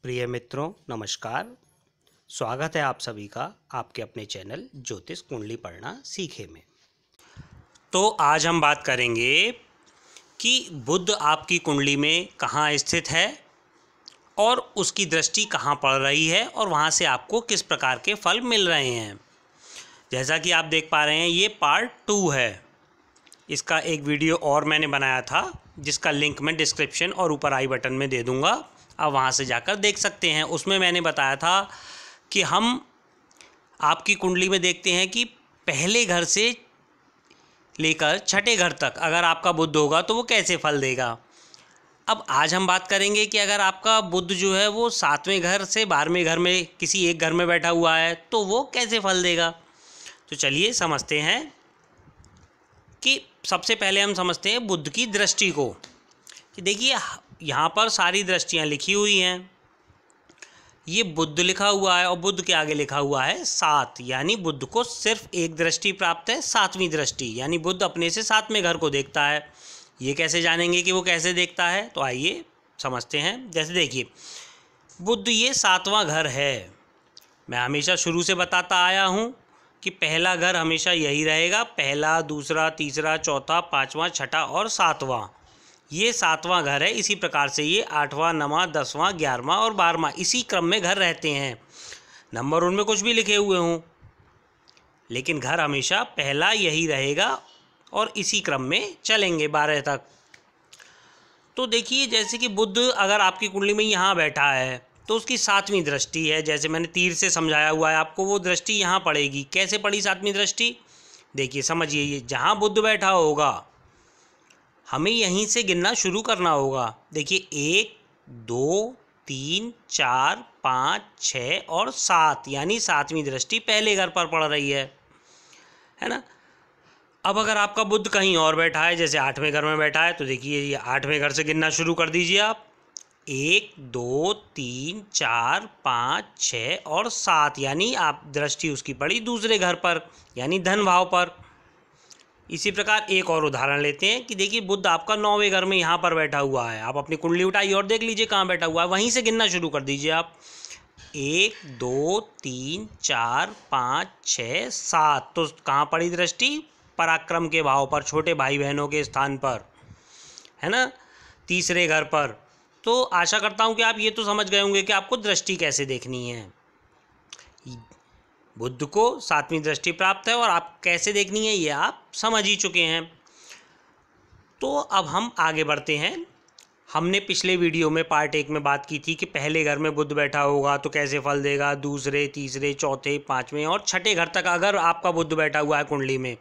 प्रिय मित्रों, नमस्कार। स्वागत है आप सभी का आपके अपने चैनल ज्योतिष कुंडली पढ़ना सीखे में। तो आज हम बात करेंगे कि बुध आपकी कुंडली में कहाँ स्थित है और उसकी दृष्टि कहाँ पड़ रही है और वहाँ से आपको किस प्रकार के फल मिल रहे हैं। जैसा कि आप देख पा रहे हैं, ये पार्ट 2 है। इसका एक वीडियो और मैंने बनाया था जिसका लिंक मैं डिस्क्रिप्शन और ऊपर आई बटन में दे दूँगा, आप वहाँ से जाकर देख सकते हैं। उसमें मैंने बताया था कि हम आपकी कुंडली में देखते हैं कि पहले घर से लेकर छठे घर तक अगर आपका बुध होगा तो वो कैसे फल देगा। अब आज हम बात करेंगे कि अगर आपका बुध जो है वो 7वें घर से 12वें घर में किसी एक घर में बैठा हुआ है तो वो कैसे फल देगा। तो चलिए समझते हैं कि सबसे पहले हम समझते हैं बुध की दृष्टि को। कि देखिए यहाँ पर सारी दृष्टियाँ लिखी हुई हैं। ये बुध लिखा हुआ है और बुध के आगे लिखा हुआ है 7, यानी बुध को सिर्फ एक दृष्टि प्राप्त है, 7वीं दृष्टि, यानी बुध अपने से 7वें घर को देखता है। ये कैसे जानेंगे कि वो कैसे देखता है, तो आइए समझते हैं। जैसे देखिए बुध ये 7वां घर है। मैं हमेशा शुरू से बताता आया हूँ कि पहला घर हमेशा यही रहेगा। पहला, दूसरा, तीसरा, चौथा, 5वां, छठा और 7वां, ये 7वां घर है। इसी प्रकार से ये 8वां, 9वां, 10वां, 11वां और 12वां इसी क्रम में घर रहते हैं। नंबर उनमें कुछ भी लिखे हुए हों, लेकिन घर हमेशा पहला यही रहेगा और इसी क्रम में चलेंगे 12 तक। तो देखिए जैसे कि बुध अगर आपकी कुंडली में यहाँ बैठा है तो उसकी 7वीं दृष्टि है। जैसे मैंने तीर से समझाया हुआ है आपको, वो दृष्टि यहाँ पड़ेगी। कैसे पड़ी 7वीं दृष्टि, देखिए समझिए। ये जहाँ बुध बैठा होगा हमें यहीं से गिनना शुरू करना होगा। देखिए 1, 2, 3, 4, 5, 6 और 7, यानी 7वीं दृष्टि पहले घर पर पड़ रही है ना। अब अगर आपका बुध कहीं और बैठा है, जैसे 8वें घर में बैठा है, तो देखिए ये 8वें घर से गिनना शुरू कर दीजिए आप। 1, 2, 3, 4, 5, 6 और 7, यानी आप दृष्टि उसकी पड़ी दूसरे घर पर, यानी धन भाव पर। इसी प्रकार एक और उदाहरण लेते हैं कि देखिए बुध आपका 9वें घर में यहाँ पर बैठा हुआ है। आप अपनी कुंडली उठाइए और देख लीजिए कहाँ बैठा हुआ है, वहीं से गिनना शुरू कर दीजिए आप। 1, 2, 3, 4, 5, 6, 7, तो कहाँ पड़ी दृष्टि, पराक्रम के भाव पर, छोटे भाई बहनों के स्थान पर, है ना, तीसरे घर पर। तो आशा करता हूँ कि आप ये तो समझ गए होंगे कि आपको दृष्टि कैसे देखनी है। बुध को 7वीं दृष्टि प्राप्त है और आप कैसे देखनी है ये आप समझ ही चुके हैं। तो अब हम आगे बढ़ते हैं। हमने पिछले वीडियो में पार्ट 1 में बात की थी कि पहले घर में बुध बैठा होगा तो कैसे फल देगा, दूसरे, तीसरे, चौथे, 5वें और छठे घर तक अगर आपका बुध बैठा हुआ है कुंडली में,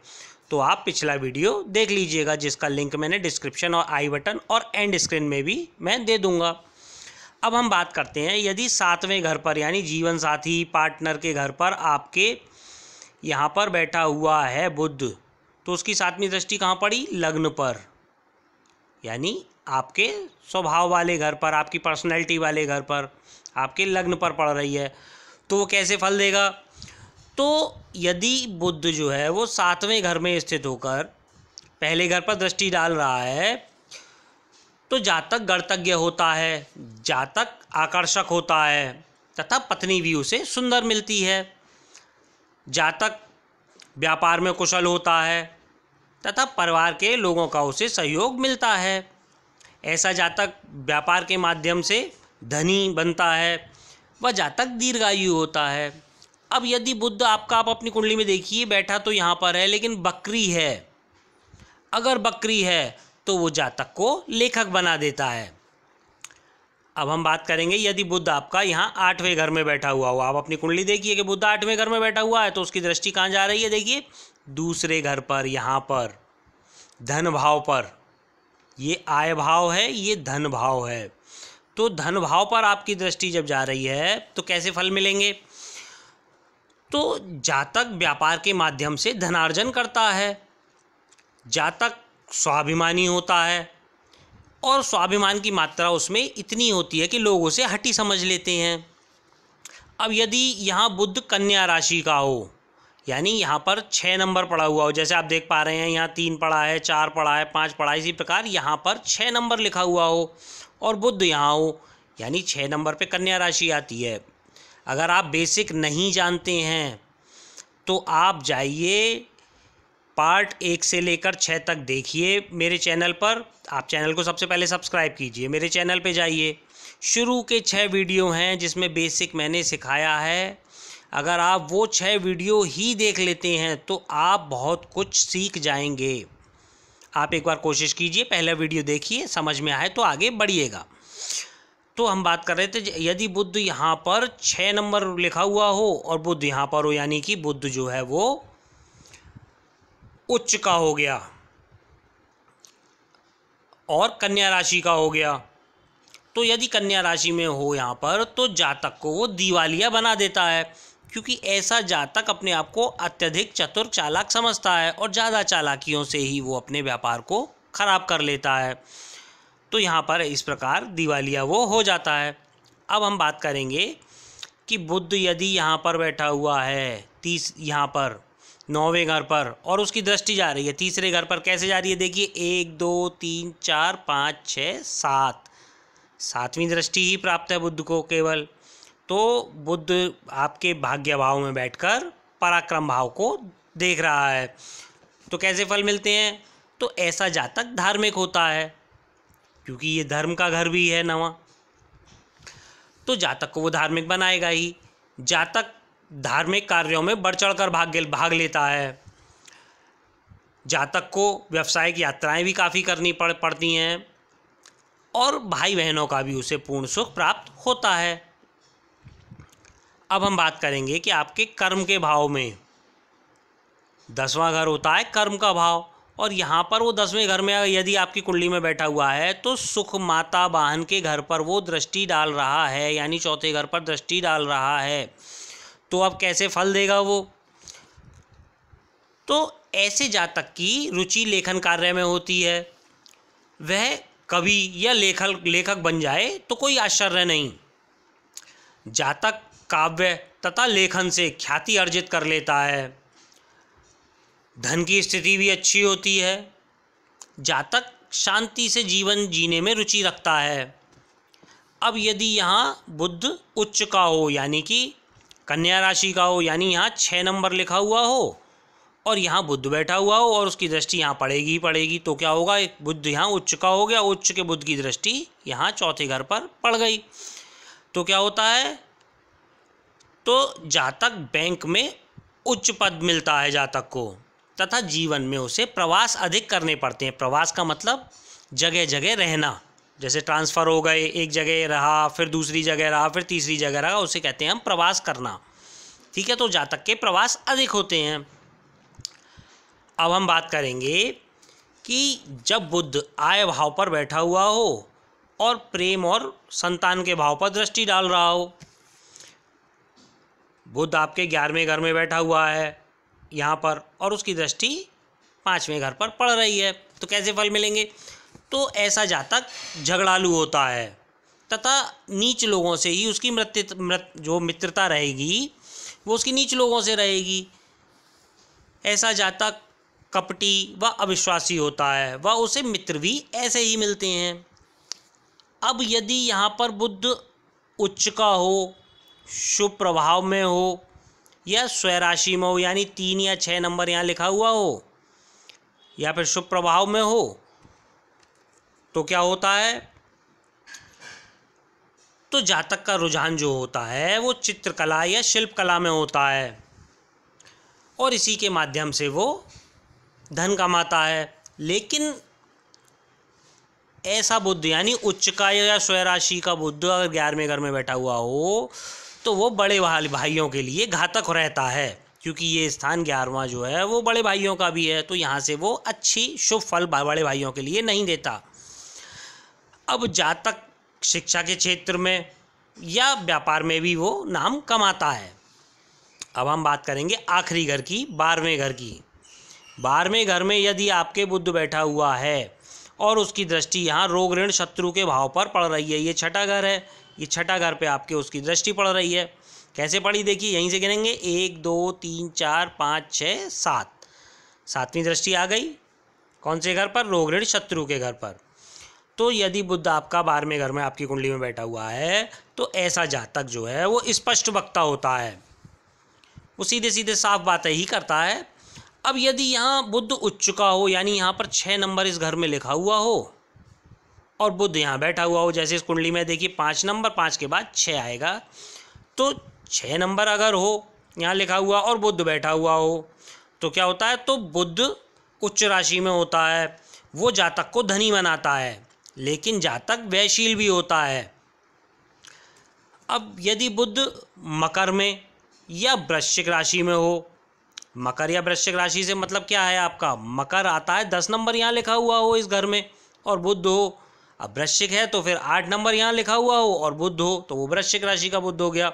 तो आप पिछला वीडियो देख लीजिएगा, जिसका लिंक मैंने डिस्क्रिप्शन और आई बटन और एंड स्क्रीन में भी मैं दे दूँगा। अब हम बात करते हैं, यदि 7वें घर पर यानी जीवन साथी पार्टनर के घर पर आपके यहाँ पर बैठा हुआ है बुध, तो उसकी 7वीं दृष्टि कहाँ पड़ी, लग्न पर, यानी आपके स्वभाव वाले घर पर, आपकी पर्सनैलिटी वाले घर पर, आपके लग्न पर पड़ रही है। तो वो कैसे फल देगा, तो यदि बुध जो है वो 7वें घर में स्थित होकर पहले घर पर दृष्टि डाल रहा है तो जातक गणतज्ञ होता है, जातक आकर्षक होता है तथा पत्नी भी उसे सुंदर मिलती है। जातक व्यापार में कुशल होता है तथा परिवार के लोगों का उसे सहयोग मिलता है। ऐसा जातक व्यापार के माध्यम से धनी बनता है। वह जातक दीर्घायु होता है। अब यदि बुध आपका, आप अपनी कुंडली में देखिए बैठा तो यहाँ पर है, लेकिन बकरी है। अगर बकरी है तो वो जातक को लेखक बना देता है। अब हम बात करेंगे यदि बुध आपका यहाँ 8वें घर में बैठा हुआ हो। आप अपनी कुंडली देखिए कि बुध 8वें घर में बैठा हुआ है तो उसकी दृष्टि कहाँ जा रही है, देखिए दूसरे घर पर, यहाँ पर धन भाव पर। ये आय भाव है, ये धन भाव है। तो धन भाव पर आपकी दृष्टि जब जा रही है तो कैसे फल मिलेंगे, तो जातक व्यापार के माध्यम से धनार्जन करता है। जातक स्वाभिमानी होता है और स्वाभिमान की मात्रा उसमें इतनी होती है कि लोग उसे हठी समझ लेते हैं। अब यदि यहाँ बुध कन्या राशि का हो, यानी यहाँ पर 6 नंबर पड़ा हुआ हो, जैसे आप देख पा रहे हैं यहाँ 3 पड़ा है, 4 पड़ा है, 5 पड़ा है, इसी प्रकार यहाँ पर 6 नंबर लिखा हुआ हो और बुध यहाँ हो, यानी 6 नंबर पे कन्या राशि आती है। अगर आप बेसिक नहीं जानते हैं तो आप जाइए पार्ट 1 से लेकर 6 तक देखिए मेरे चैनल पर। आप चैनल को सबसे पहले सब्सक्राइब कीजिए, मेरे चैनल पे जाइए। शुरू के 6 वीडियो हैं जिसमें बेसिक मैंने सिखाया है। अगर आप वो 6 वीडियो ही देख लेते हैं तो आप बहुत कुछ सीख जाएंगे। आप एक बार कोशिश कीजिए, पहला वीडियो देखिए, समझ में आए तो आगे बढ़िएगा। तो हम बात कर रहे थे, यदि बुध यहाँ पर 6 नंबर लिखा हुआ हो और बुध यहाँ पर हो, यानी कि बुध जो है वो उच्च का हो गया और कन्या राशि का हो गया। तो यदि कन्या राशि में हो यहाँ पर तो जातक को वो दिवालिया बना देता है, क्योंकि ऐसा जातक अपने आप को अत्यधिक चतुर चालाक समझता है और ज़्यादा चालाकियों से ही वो अपने व्यापार को खराब कर लेता है। तो यहाँ पर इस प्रकार दिवालिया वो हो जाता है। अब हम बात करेंगे कि बुध यदि यहाँ पर बैठा हुआ है यहाँ पर 9वें घर पर और उसकी दृष्टि जा रही है तीसरे घर पर। कैसे जा रही है देखिए, 1 2 3 4 5 6 7, 7वीं दृष्टि ही प्राप्त है बुध को केवल। तो बुध आपके भाग्य भाव में बैठकर पराक्रम भाव को देख रहा है। तो कैसे फल मिलते हैं, तो ऐसा जातक धार्मिक होता है, क्योंकि ये धर्म का घर भी है 9वां, तो जातक को वो धार्मिक बनाएगा ही। जातक धार्मिक कार्यों में बढ़ चढ़ कर भाग लेता है। जातक को व्यावसायिक यात्राएं भी काफ़ी करनी पड़ती हैं और भाई बहनों का भी उसे पूर्ण सुख प्राप्त होता है। अब हम बात करेंगे कि आपके कर्म के भाव में 10वां घर होता है कर्म का भाव, और यहाँ पर वो 10वें घर में यदि आपकी कुंडली में बैठा हुआ है तो सुख माता वाहन के घर पर वो दृष्टि डाल रहा है, यानी चौथे घर पर दृष्टि डाल रहा है। तो अब कैसे फल देगा वो, तो ऐसे जातक की रुचि लेखन कार्य में होती है, वह कवि या लेखक बन जाए तो कोई आश्चर्य नहीं। जातक काव्य तथा लेखन से ख्याति अर्जित कर लेता है। धन की स्थिति भी अच्छी होती है। जातक शांति से जीवन जीने में रुचि रखता है। अब यदि यहाँ बुध उच्च का हो, यानी कि कन्या राशि का हो, यानी यहाँ 6 नंबर लिखा हुआ हो और यहाँ बुध बैठा हुआ हो और उसकी दृष्टि यहाँ पड़ेगी ही पड़ेगी, तो क्या होगा, एक बुध यहाँ उच्च का हो गया, उच्च के बुध की दृष्टि यहाँ चौथे घर पर पड़ गई। तो क्या होता है, तो जातक बैंक में उच्च पद मिलता है जातक को, तथा जीवन में उसे प्रवास अधिक करने पड़ते हैं। प्रवास का मतलब जगह जगह रहना, जैसे ट्रांसफ़र हो गए, एक जगह रहा फिर दूसरी जगह रहा फिर तीसरी जगह रहा, उसे कहते हैं हम प्रवास करना। ठीक है, तो जातक के प्रवास अधिक होते हैं। अब हम बात करेंगे कि जब बुध आय भाव पर बैठा हुआ हो और प्रेम और संतान के भाव पर दृष्टि डाल रहा हो। बुध आपके 11वें घर में बैठा हुआ है यहाँ पर और उसकी दृष्टि 5वें घर पर पड़ रही है, तो कैसे फल मिलेंगे, तो ऐसा जातक झगड़ालू होता है तथा नीच लोगों से ही उसकी जो मित्रता रहेगी वो उसकी नीच लोगों से रहेगी। ऐसा जातक कपटी व अविश्वासी होता है, वह उसे मित्र भी ऐसे ही मिलते हैं। अब यदि यहाँ पर बुध उच्च का हो, शुभ प्रभाव में हो या स्वराशि में हो, यानी 3 या 6 नंबर यहाँ लिखा हुआ हो या फिर शुभ प्रभाव में हो, तो क्या होता है, तो जातक का रुझान जो होता है वो चित्रकला या शिल्पकला में होता है और इसी के माध्यम से वो धन कमाता है। लेकिन ऐसा बुध यानी उच्च का या स्वराशि का बुध अगर 11वें घर में बैठा हुआ हो तो वो बड़े भाइयों के लिए घातक रहता है, क्योंकि ये स्थान 11वां जो है वो बड़े भाइयों का भी है, तो यहाँ से वो अच्छी शुभ फल बड़े भाइयों के लिए नहीं देता। अब जातक शिक्षा के क्षेत्र में या व्यापार में भी वो नाम कमाता है। अब हम बात करेंगे आखिरी घर की, 12वें घर की। 12वें घर में यदि आपके बुध बैठा हुआ है और उसकी दृष्टि यहाँ रोग ऋण शत्रु के भाव पर पड़ रही है, ये छठा घर है, ये छठा घर पे आपके उसकी दृष्टि पड़ रही है। कैसे पड़ी देखिए, यहीं से गिनेंगे 1 2 3 4 5 6 7, 7वीं दृष्टि आ गई कौन से घर पर, रोग ऋण शत्रु के घर पर। तो यदि बुध आपका 12वें घर में आपकी कुंडली में बैठा हुआ है तो ऐसा जातक जो है वो स्पष्ट वक्ता होता है, वो सीधे सीधे साफ बातें ही करता है। अब यदि यहाँ बुध उच्च का हो, यानी यहाँ पर 6 नंबर इस घर में लिखा हुआ हो और बुध यहाँ बैठा हुआ हो, जैसे इस कुंडली में देखिए 5 नंबर, 5 के बाद 6 आएगा, तो 6 नंबर अगर हो यहाँ लिखा हुआ और बुध बैठा हुआ हो तो क्या होता है, तो बुध उच्च राशि में होता है, वो जातक को धनी बनाता है, लेकिन जातक व्ययशील भी होता है। अब यदि बुध मकर में या वृश्चिक राशि में हो, मकर या वृश्चिक राशि से मतलब क्या है आपका, मकर आता है 10 नंबर यहाँ लिखा हुआ हो इस घर में और बुध हो, अब वृश्चिक है तो फिर 8 नंबर यहाँ लिखा हुआ हो और बुध हो, तो वो वृश्चिक राशि का बुध हो गया।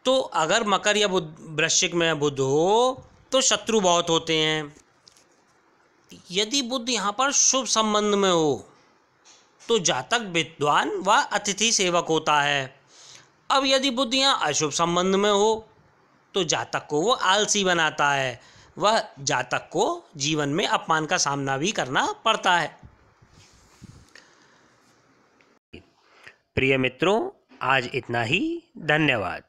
तो अगर मकर या वृश्चिक में बुध हो तो शत्रु बहुत होते हैं। यदि बुध यहाँ पर शुभ संबंध में हो तो जातक विद्वान व अतिथि सेवक होता है। अब यदि बुध यहाँ अशुभ संबंध में हो तो जातक को वो आलसी बनाता है, वह जातक को जीवन में अपमान का सामना भी करना पड़ता है। प्रिय मित्रों, आज इतना ही। धन्यवाद।